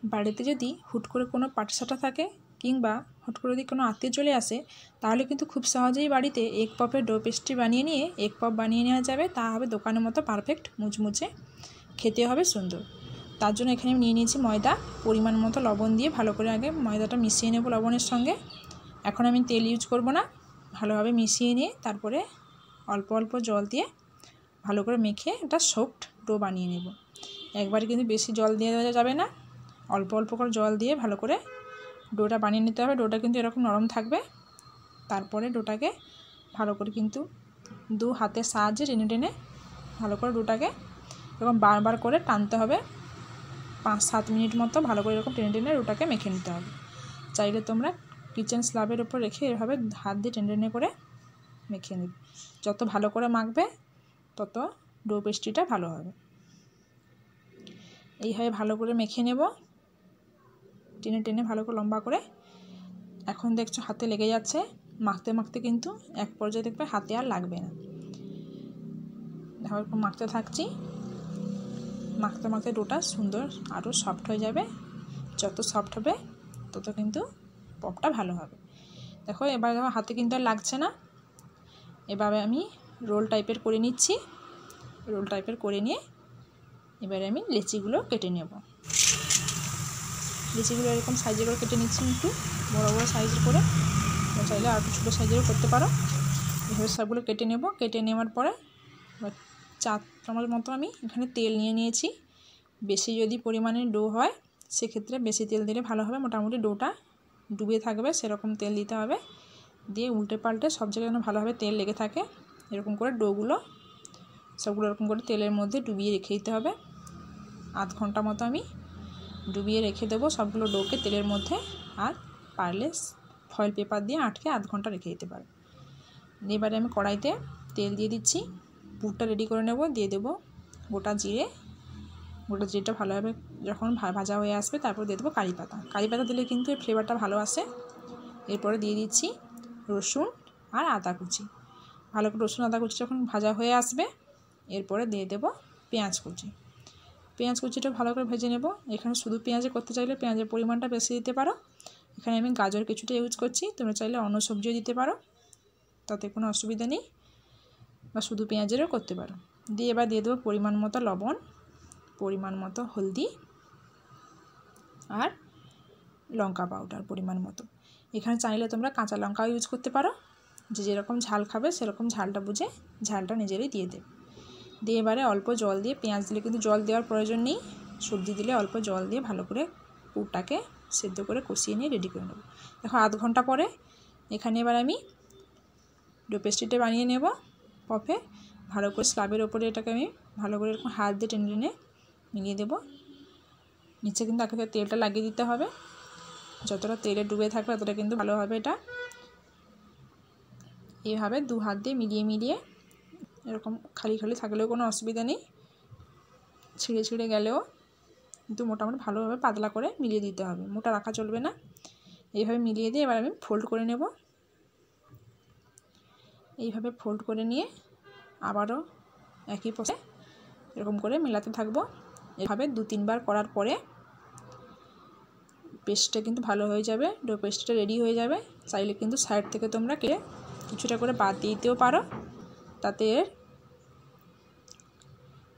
বাড়িতে যদি হুট করে কোনো পাটিসাপটা থাকে কিংবা হুট করে যদি কোনো আত্মীয় চলে আসে, তাহলে কিন্তু খুব সহজেই বাড়িতে এগ পপের ডো পেস্ট্রি বানিয়ে নিয়ে এগ পপ বানিয়ে নেওয়া যাবে। তা হবে দোকানের মতো পারফেক্ট মুচমুচে, খেতে হবে সুন্দর। তার জন্য এখানে আমি নিয়ে নিয়েছি ময়দা, পরিমাণ মতো লবণ দিয়ে ভালো করে আগে ময়দাটা মিশিয়ে নেব লবণের সঙ্গে। এখন আমি তেল ইউজ করব না, ভালোভাবে মিশিয়ে নিয়ে তারপরে অল্প অল্প জল দিয়ে ভালো করে মেখে একটা সফট ডো বানিয়ে নেব। একবারে কিন্তু বেশি জল দিয়ে দেওয়া যাবে না, অল্প অল্প করে জল দিয়ে ভালো করে ডোটা বানিয়ে নিতে হবে। ডোটা কিন্তু এরকম নরম থাকবে। তারপরে ডোটাকে ভালো করে কিন্তু দু হাতের সাহায্যে টেনে টেনে ভালো করে ডোটাকে এরকম বারবার করে টানতে হবে। 5-7 মিনিট মতো ভালো করে এরকম টেনে টেনে ডোটাকে মেখে নিতে হবে। চাইলে তোমরা কিচেন স্ল্যাবের উপর রেখে এভাবে হাত দিয়ে টেনে টেনে করে মেখে নেবে। যত ভালো করে মাখবে তত ডো পেস্ট্রিটা ভালো হবে। এইভাবে ভালো করে মেখে নেব, টেনে টেনে ভালো করে লম্বা করে। এখন দেখছো হাতে লেগে যাচ্ছে, মাখতে মাখতে কিন্তু এক পর্যায়ে দেখবে হাতে আর লাগবে না। এরকম মাখতে থাকছি, মাখতে মাখতে ডোটা সুন্দর আরও সফট হয়ে যাবে। যত সফট হবে তত কিন্তু পপটা ভালো হবে। দেখো এবার দেখো হাতে কিন্তু আর লাগছে না। এভাবে আমি রোল টাইপের করে নিচ্ছি। রোল টাইপের করে নিয়ে এবারে আমি লেচিগুলো কেটে নেব। লিচিগুলো এরকম সাইজে করে কেটে নিচ্ছি, একটু বড় বড় সাইজের করে, চাইলে আর একটু ছোটো সাইজেরও করতে পারো। এভাবে সবগুলো কেটে নেব। কেটে নেওয়ার পরে 4 চামচ মতো আমি এখানে তেল নিয়ে নিয়েছি। বেশি যদি পরিমাণে ডো হয় সেক্ষেত্রে বেশি তেল দিলে ভালো হবে। মোটামুটি ডোটা ডুবে থাকবে সেরকম তেল দিতে হবে। দিয়ে উল্টে পাল্টে সব জায়গায় যেন ভালোভাবে তেল লেগে থাকে এরকম করে ডোগুলো সবগুলো এরকম করে তেলের মধ্যে ডুবিয়ে রেখে দিতে হবে। আধ ঘন্টা মতো আমি ডুবিয়ে রেখে দেবো সবগুলো ডোকে তেলের মধ্যে। আর পারলে ফয়েল পেপার দিয়ে আটকে আধ ঘন্টা রেখে দিতে পারো। এবারে আমি কড়াইতে তেল দিয়ে দিচ্ছি, পুরটা রেডি করে নেব। দিয়ে দেবো গোটা জিরে। গোটা জিরেটা ভালোভাবে যখন ভাজা হয়ে আসবে তারপর দিয়ে দেবো কারি পাতা। কারি পাতা দিলে কিন্তু এর ফ্লেভারটা ভালো আসে। এরপরে দিয়ে দিচ্ছি রসুন আর আদা কুচি। ভালো করে রসুন আদা কুচি যখন ভাজা হয়ে আসবে এরপরে দিয়ে দেবো পেঁয়াজ কুচি। পেঁয়াজ কুচিটা ভালো করে ভেজে নেব। এখানে শুধু পেঁয়াজে করতে চাইলে পেঁয়াজের পরিমাণটা বেশি দিতে পারো। এখানে আমি গাজর কিছুটা ইউজ করছি, তোমরা চাইলে অন্য সবজিও দিতে পারো, তাতে কোনো অসুবিধা নেই, বা শুধু পেঁয়াজেরও করতে পারো। দিয়ে এবার দিয়ে দেবো পরিমাণ মতো লবণ, পরিমাণ মতো হলদি আর লঙ্কা পাউডার পরিমাণ মতো। এখানে চাইলে তোমরা কাঁচা লঙ্কাও ইউজ করতে পারো। যে যেরকম ঝাল খাবে সেরকম ঝালটা বুঝে ঝালটা নিজেরই দিয়ে দেবে। দিয়ে এবারে অল্প জল দিয়ে, পেঁয়াজ দিলে কিন্তু জল দেওয়ার প্রয়োজন নেই, সবজি দিলে অল্প জল দিয়ে ভালো করে পুরটাকে সেদ্ধ করে কষিয়ে নিয়ে রেডি করে নেব। দেখো আধ ঘন্টা পরে এখানে এবার আমি ডো পেস্ট্রিটা বানিয়ে নেব পপে। ভালো করে স্ল্যাবের ওপরে এটাকে আমি ভালো করে এরকম হাত দিয়ে টেনে টেনে মিলিয়ে দেবো। নিচে কিন্তু আগে তেলটা লাগিয়ে দিতে হবে, যতটা তেলে ডুবে থাকবে ততটা কিন্তু ভালো হবে এটা। এইভাবে দু হাত দিয়ে মিলিয়ে মিলিয়ে এরকম খালি খালি থাকলেও কোনো অসুবিধা নেই, ছিঁড়ে ছিঁড়ে গেলেও কিন্তু মোটামুটি ভালোভাবে পাতলা করে মিলিয়ে দিতে হবে, মোটা রাখা চলবে না। এইভাবে মিলিয়ে দিয়ে এবার আমি ফোল্ড করে নেব। এইভাবে ফোল্ড করে নিয়ে আবারও একই প্রসেসে এরকম করে মেলাতে থাকবো। এভাবে 2-3 বার করার পরে পেস্টটা কিন্তু ভালো হয়ে যাবে, ডো পেস্টটা রেডি হয়ে যাবে। চাইলে কিন্তু সাইড থেকে তোমরা কেটে কিছুটা করে বাদ দিয়ে দিতেও পারো, তাতে এর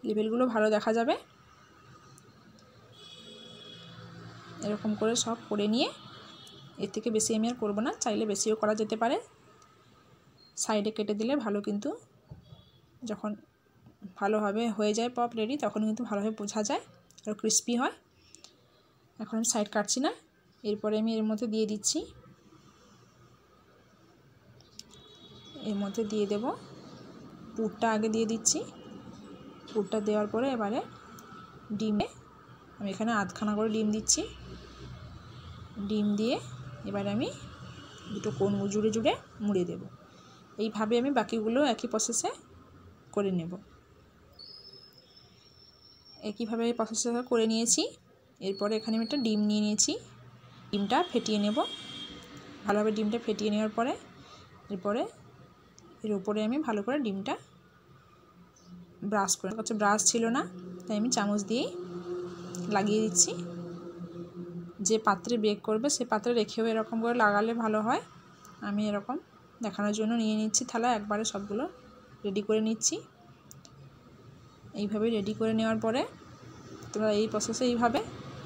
লেভেলগুলো ভালো দেখা যাবে। এরকম করে সব করে নিয়ে এর থেকে বেশি আমি আর করবো না, চাইলে বেশিও করা যেতে পারে। সাইডে কেটে দিলে ভালো, কিন্তু যখন ভালোভাবে হয়ে যায় পপ রেডি তখন কিন্তু ভালোভাবে বোঝা যায় আর ক্রিস্পি হয়। এখন আমি সাইড কাটছি না। এরপরে আমি এর মধ্যে দিয়ে দিচ্ছি, এর মধ্যে দিয়ে দেব পুরটা আগে দিয়ে দিচ্ছি। পুরটা দেওয়ার পরে এবারে ডিমে আমি এখানে আধখানা করে ডিম দিচ্ছি। ডিম দিয়ে এবারে আমি দুটো কোণ জুড়ে জুড়ে মুড়ে দেব। এইভাবে আমি বাকিগুলো একই প্রসেসে করে নেব। একইভাবে এই প্রসেসে করে নিয়েছি। এরপরে এখানে আমি একটা ডিম নিয়ে নিয়েছি, ডিমটা ফেটিয়ে নেব। ভালোভাবে ডিমটা ফেটিয়ে নেওয়ার পরে এরপরে এর উপরে আমি ভালো করে ডিমটা ব্রাশ করে, ব্রাশ ছিল না তাই আমি চামচ দিয়েই লাগিয়ে দিচ্ছি। যে পাত্রে বেক করবে সে পাত্রে রেখেও এরকম করে লাগালে ভালো হয়। আমি এরকম দেখানোর জন্য নিয়ে নিচ্ছি থালা, একবারে সবগুলো রেডি করে নিচ্ছি। এইভাবে রেডি করে নেওয়ার পরে তোমরা এই প্রসেসে এইভাবে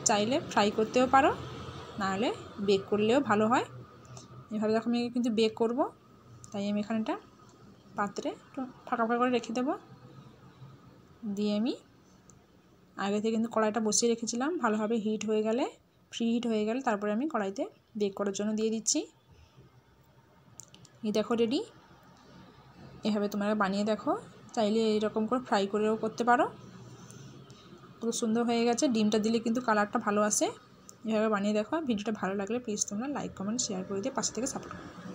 চাইলে ফ্রাই করতেও পারো, নাহলে বেক করলেও ভালো হয়। এইভাবে দেখো আমি কিন্তু বেক করব, তাই আমি এখানটা পাত্রে একটু ফাঁকা ফাঁকা করে রেখে দেবো। দিয়ে আমি আগে থেকে কিন্তু কড়াইটা বসিয়ে রেখেছিলাম, ভালোভাবে হিট হয়ে গেলে, ফ্রি হিট হয়ে গেলে তারপরে আমি কড়াইতে বেক করার জন্য দিয়ে দিচ্ছি। এই দেখো রেডি। এভাবে তোমরা বানিয়ে দেখো, চাইলে এইরকম করে ফ্রাই করেও করতে পারো। পুরো সুন্দর হয়ে গেছে, ডিমটা দিলে কিন্তু কালারটা ভালো আসে। এভাবে বানিয়ে দেখো। ভিডিওটা ভালো লাগলে প্লিজ তোমরা লাইক কমেন্ট শেয়ার করে দিয়ে পাশে থেকে সাপোর্ট করো।